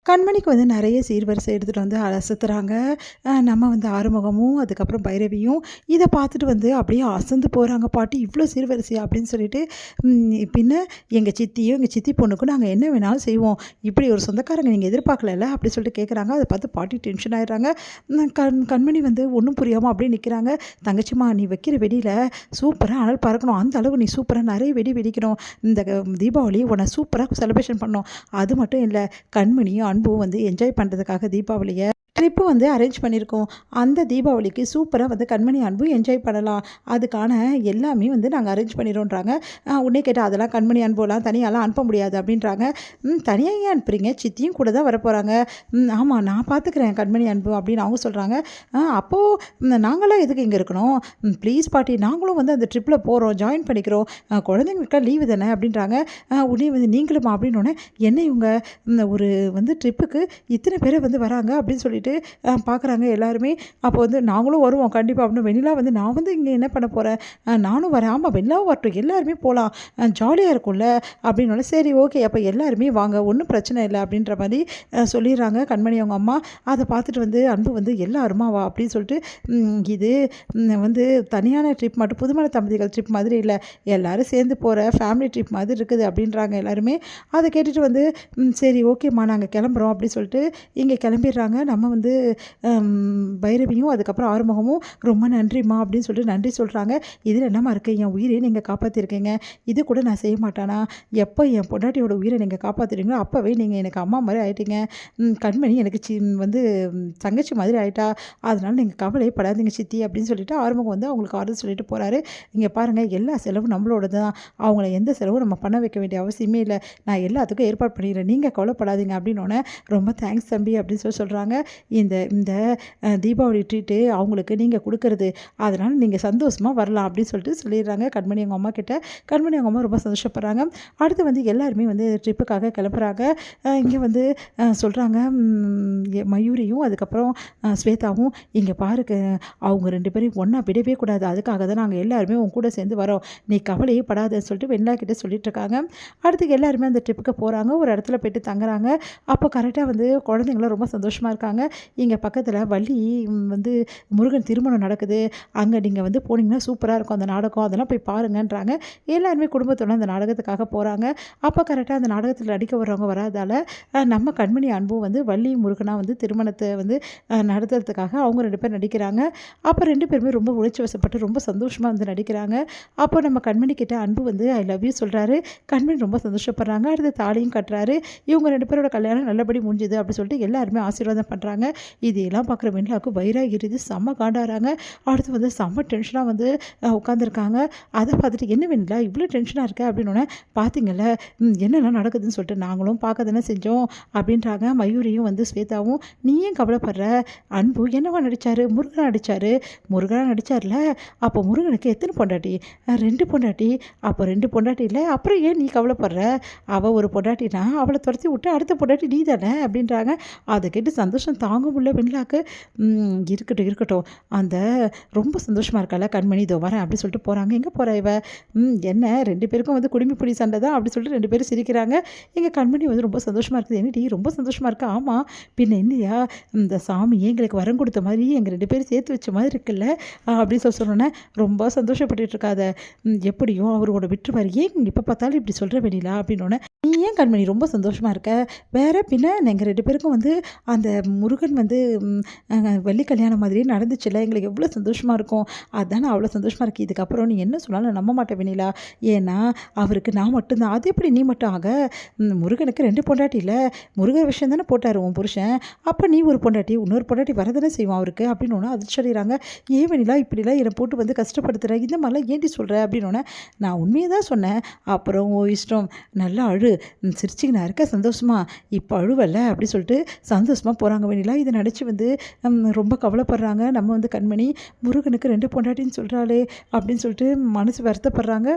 கண்மணிக்கு வந்து நிறைய சீர்வரிசை எடுத்துகிட்டு வந்து அலசுத்துறாங்க. நம்ம வந்து ஆறுமுகமும், அதுக்கப்புறம் பைரவியும் இதை பார்த்துட்டு வந்து அப்படியே அசந்து போகிறாங்க. பாட்டி இவ்வளோ சீர்வரிசையா அப்படின்னு சொல்லிட்டு, பின்ன எங்கள் சித்தியும் எங்கள் சித்தி பொண்ணுக்கும் நாங்கள் என்ன வேணாலும் செய்வோம். இப்படி ஒரு சொந்தக்காரங்க நீங்கள் எதிர்பார்க்கல அப்படி சொல்லிட்டு கேட்குறாங்க. அதை பார்த்து பாட்டி டென்ஷன் ஆயிடுறாங்க. கண்மணி வந்து ஒன்றும் புரியாமல் அப்படியே நிற்கிறாங்க. தங்கச்சிம்மா நீ வைக்கிற வெடியில் சூப்பராக அனல் பறக்கணும். அந்த அளவு நீ சூப்பராக நிறைய வெடி வெடிக்கணும். இந்த தீபாவளி உன்னை சூப்பராக செலிப்ரேஷன் பண்ணணும். அது மட்டும் இல்லை, கண்மணியும் அன்பும் வந்து என்ஜாய் பண்ணுறதுக்காக தீபாவளியை ட்ரிப்பு வந்து அரேஞ்ச் பண்ணியிருக்கோம். அந்த தீபாவளிக்கு சூப்பராக வந்து கண்மணி அன்பும் என்ஜாய் பண்ணலாம். அதுக்கான எல்லாமே வந்து நாங்கள் அரேஞ்ச் பண்ணிடுறோன்றாங்க. உடனே கேட்டால் அதெல்லாம் கண்மணி அன்புலாம் தனியாலாம் அனுப்ப முடியாது அப்படின்றாங்க. தனியாக ஏன் அனுப்புறீங்க? சித்தியும் கூட தான் வரப்போகிறாங்க. ஆமாம் நான் பார்த்துக்கிறேன் கண்மணி அன்பு அப்படின்னு அவங்க சொல்கிறாங்க. அப்போது நாங்களாம் எதுக்கு இங்கே இருக்கணும்? ப்ளீஸ் பாட்டி, நாங்களும் வந்து அந்த ட்ரிப்பில் போகிறோம், ஜாயின் பண்ணிக்கிறோம். குழந்தைங்களுக்கா லீவு தானே அப்படின்றாங்க. உடனே வந்து நீங்களுமா அப்படின்னோடனே என்ன இவங்க ஒரு வந்து ட்ரிப்புக்கு இத்தனை பேரை வந்து வராங்க அப்படின்னு சொல்லிட்டு பார்க்குறாங்க எல்லாருமே. அப்போ வந்து நாங்களும் வருவோம் கண்டிப்பாக அப்படின்னு. வெண்ணிலா வந்து நான் வந்து இங்கே என்ன பண்ண போகிறேன், நானும் வரேன். ஆமாம் வெண்ணிலாவும் வரட்டும், எல்லாருமே போகலாம், ஜாலியாக இருக்கும்ல அப்படின்னோட சரி ஓகே அப்போ எல்லாருமே வாங்க, ஒன்றும் பிரச்சனை இல்லை அப்படின்ற மாதிரி சொல்லிடுறாங்க கண்மணி அவங்க அம்மா. அதை பார்த்துட்டு வந்து அன்பு வந்து எல்லாருமா வா அப்படின்னு சொல்லிட்டு, இது வந்து தனியான ட்ரிப் மட்டும் புதுமண தம்பதிகள் ட்ரிப் மாதிரி இல்லை, எல்லோரும் சேர்ந்து போகிற ஃபேமிலி ட்ரிப் மாதிரி இருக்குது அப்படின்றாங்க எல்லாருமே. அதை கேட்டுட்டு வந்து சரி ஓகேம்மா நாங்கள் கிளம்புறோம் அப்படின்னு சொல்லிட்டு இங்கே கிளம்பிடுறாங்க. நம்ம வந்து பைரவியும் அதுக்கப்புறம் ஆறுமுகமும் ரொம்ப நன்றிம்மா அப்படின்னு சொல்லிட்டு நன்றி சொல்கிறாங்க. இதில் என்னம்மா இருக்குது, என் உயிரை நீங்கள் காப்பாற்றிருக்கீங்க, இது கூட நான் செய்ய மாட்டானா? எப்போ என் பொண்டாட்டியோட உயிரை நீங்கள் காப்பாற்றுறீங்களோ அப்போவே நீங்கள் எனக்கு அம்மா மாதிரி ஆகிட்டீங்க. கண்மணி எனக்கு வந்து தங்கச்சி மாதிரி ஆகிட்டா, அதனால் நீங்கள் கவலைப்படாதீங்க சித்தி அப்படின்னு சொல்லிட்டு ஆறுமுகம் வந்து அவங்களுக்கு ஆறுதல் சொல்லிட்டு போகிறாரு. இங்கே பாருங்கள் எல்லா செலவும் நம்மளோட தான், அவங்கள எந்த செலவும் நம்ம பண்ண வைக்க வேண்டிய அவசியமே இல்லை, நான் எல்லாத்துக்கும் ஏற்பாடு பண்ணிடுறேன், நீங்கள் கவலைப்படாதீங்க அப்படின்னோடனே ரொம்ப தேங்க்ஸ் தம்பி அப்படின்னு சொல்கிறாங்க. இந்த இந்த தீபாவளி ட்ரீட்டு அவங்களுக்கு நீங்கள் கொடுக்குறது, அதனால் நீங்கள் சந்தோஷமாக வரலாம் அப்படின்னு சொல்லிட்டு சொல்லிடுறாங்க கண்மணி அவங்க அம்மா கிட்ட. கண்மணி அவங்க அம்மா ரொம்ப சந்தோஷப்படுறாங்க. அடுத்து வந்து எல்லாருமே வந்து ட்ரிப்புக்காக கிளம்புறாங்க. இங்கே வந்து சொல்கிறாங்க மயூரியும் அதுக்கப்புறம் ஸ்வேதாவும், இங்கே பாருங்க அவங்க 2 பேரும் ஒன்றா விடவே கூடாது, அதுக்காக தான் நாங்கள் எல்லாருமே உங்க கூட சேர்ந்து வரோம், நீ கவலையே படாதுன்னு சொல்லிட்டு வெண்ணிலா கிட்ட சொல்லிட்டு இருக்காங்க. அடுத்து எல்லாருமே அந்த ட்ரிப்புக்கு போகிறாங்க, ஒரு இடத்துல போய்ட்டு தங்குறாங்க. அப்போ கரெக்டாக வந்து குழந்தைங்களும் ரொம்ப சந்தோஷமாக இருக்காங்க. இங்கே பக்கத்தில் வள்ளி வந்து முருகன் திருமணம் நடக்குது, அங்கே நீங்கள் வந்து போனீங்கன்னா சூப்பராக இருக்கும் அந்த நாடகம், அதெல்லாம் போய் பாருங்கன்றாங்க. எல்லாருமே குடும்பத்தோட அந்த நாடகத்துக்காக போகிறாங்க. அப்போ கரெக்டாக அந்த நாடகத்தில் நடிக்க வர்றவங்க வராதால் நம்ம கண்மணி அன்பும் வந்து வள்ளி முருகனாக வந்து திருமணத்தை வந்து நடத்துறதுக்காக அவங்க 2 பேர் நடிக்கிறாங்க. அப்போ 2 பேருமே ரொம்ப உணர்ச்சி வசப்பட்டு ரொம்ப சந்தோஷமாக வந்து நடிக்கிறாங்க. அப்போ நம்ம கண்மணி கிட்ட அன்பு வந்து ஐ லவ் யூ சொல்கிறாரு. கண்மணி ரொம்ப சந்தோஷப்படுறாங்க. அடுத்து தாலியும் கட்டுறாரு. இவங்க 2 பேரோட கல்யாணம் நல்லபடி முடிஞ்சுது அப்படின்னு சொல்லிட்டு எல்லாருமே ஆசீர்வாதம் பண்ணுறாங்க. இதையெல்லாம் பார்க்குற வெண்ணிலாவுக்கு வயிறாக எரியுது, செம்ம காண்டாகிறாங்க. அடுத்து வந்து செம்ம டென்ஷனாக வந்து உட்காந்துருக்காங்க. அதை பார்த்துட்டு என்ன வெண்ணிலா இவ்வளோ டென்ஷனாக இருக்க அப்படின்னோடனே, பார்த்தீங்கல்ல என்னெல்லாம் நடக்குதுன்னு சொல்லிட்டு நாங்களும் பார்க்க தானே செஞ்சோம் அப்படின்றாங்க. மயூரியும் வந்து ஸ்வேதாவும், நீ ஏன் கவலைப்படுற, அன்பு என்னவா நடித்தார், முருகனாக நடித்தார், முருகனாக நடித்தார்ல, அப்போ முருகனுக்கு எத்தனை பொண்டாட்டி, 2 பொண்டாட்டி, அப்போ 2 பொண்டாட்டி இல்லை, அப்புறம் ஏன் நீ கவலைப்படுற, அவள் ஒரு பொண்டாட்டினா அவளை துரத்தி விட்டு அடுத்த பொண்டாட்டி நீ தானே அப்படின்றாங்க. அதை கேட்டு சந்தோஷம் தாங்க முடியல வெண்ணிலாக்கு. இருக்கட்டும் இருக்கட்டும், அந்த ரொம்ப சந்தோஷமாக இருக்கால கண்மணி, இதோ வரேன் அப்படி சொல்லிட்டு போகிறாங்க. எங்கே போகிற இவ, என்ன 2 பேருக்கும் வந்து குடுமி பிடி சண்டை தான் அப்படி சொல்லிட்டு 2 பேரும் சிரிக்கிறாங்க. எங்கள் கண்மணி வந்து ரொம்ப சந்தோஷமாக இருக்குது. என்னடி ரொம்ப சந்தோஷமாக இருக்கா? ஆமாம் பின்ன என்னையா, இந்த சாமி எங்களுக்கு வரம் கொடுத்த மாதிரி எங்கள் 2 பேரும் சேர்த்து வச்ச மாதிரி இருக்குல்ல அப்படின்னு சொன்னோன்னே, ரொம்ப சந்தோஷப்பட்டு இருக்காத, எப்படியும் அவரோட விட்டுருவார், ஏன் இப்போ பார்த்தாலும் இப்படி சொல்கிற வெளியில அப்படின்னோடனே, நீ ஏன் கண்மணி ரொம்ப சந்தோஷமாக இருக்க, வேற பின்ன எங்கள் 2 பேருக்கும் வந்து அந்த முருகன் வந்து வெள்ளி கல்யாணம் மாதிரியே நடந்துச்சுல்ல, எங்களுக்கு எவ்வளோ சந்தோஷமாக இருக்கும், அதுதானே அவ்வளோ சந்தோஷமாக இருக்குது. இதுக்கப்புறம் நீ என்ன சொன்னாலும் நம்ப மாட்டேன் வெண்ணிலா, ஏன்னா அவருக்கு நான் மட்டும்தான், அது எப்படி நீ மட்டும் ஆக, முருகனுக்கு 2 பொண்டாட்டி இல்லை, முருகன் விஷயம் தானே போட்டார் உன் புருஷன், அப்போ நீ ஒரு பொண்டாட்டி இன்னொரு பொண்டாட்டி வரதானே செய்வான் அவருக்கு அப்படின்னு ஒன்று அது சொல்லிடுறாங்க. ஏன் வெண்ணிலா இப்படிலாம் என்னை போட்டு வந்து கஷ்டப்படுத்துகிற, இந்த மாதிரிலாம் ஏன்டி சொல்கிற அப்படின்னு, நான் உண்மையை தான் சொன்னேன், அப்புறம் ஓ இஷ்டம், நல்லா அழு, சிரிச்சிங்கன்னா இருக்க சந்தோஷமா, இப்போ அழுவலை அப்படி சொல்லிட்டு சந்தோஷமாக போகிறாங்க வெண்ணிலா. இதை நினச்சி வந்து ரொம்ப கவலைப்படுறாங்க. நம்ம வந்து கண்மணி முருகனுக்கு 2 பொண்டாட்டின்னு சொல்கிறாளே அப்படின்னு சொல்லிட்டு மனசு வருத்தப்படுறாங்க.